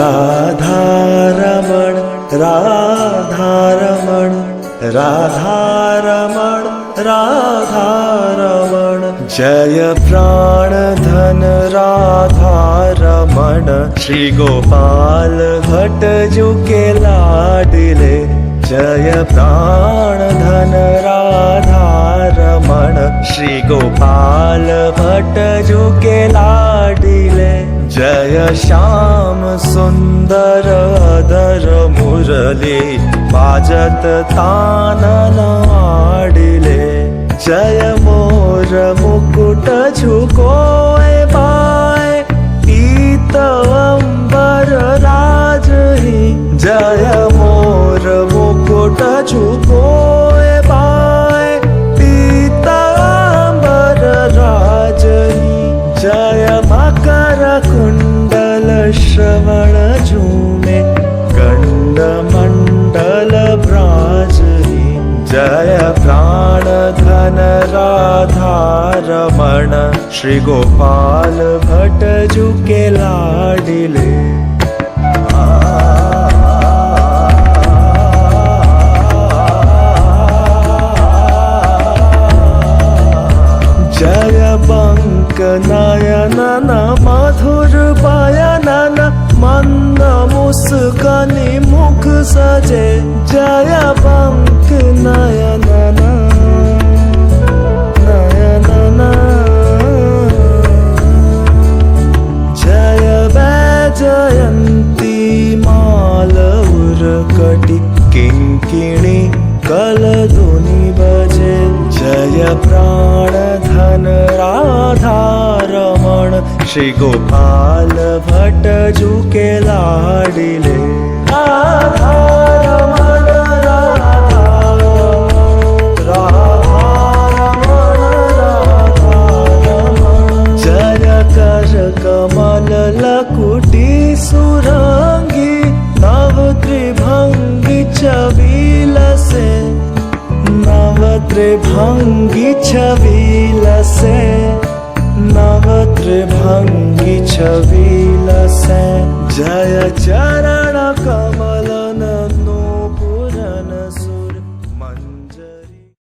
राधारमण राधारमण राधारमण राधारमण जय प्राणधन राधारमण श्री गोपाल भट्ट जू के लाडिले जय प्राणधन राधारमण श्री गोपाल भट्ट जू के लाडिले जय श्याम सुंदर अधर मुरली बाजत तानन आडिले जय मोर मुकुट झुकोए बाय पीत अंबर राजही जय मोर मुकुट झुकोए बाय पीत अंबर राजही जय मकर कुंडल श्रवण झूमे कंड मंडल भ्राजही जय प्राणधन राधारमण श्री गोपाल भट्ट जू के लाडिले जय बंक नयनन मधुर बयनन मंद मुस्कनि मुख सजे जय बंक नयनन नयनन जय वैजयंती मालउर कटि किंकिणी कलधुनि बजे जय प्राणधन राधारमण श्री गोपाल भट्ट जू के लाडिले राधारमण राधारमण जय कर कमल लकुटी सुरंगी नव त्रिभंगी छबील से नव त्रिभंगी छबील से नव त्रिभंगी छबील से जय चरण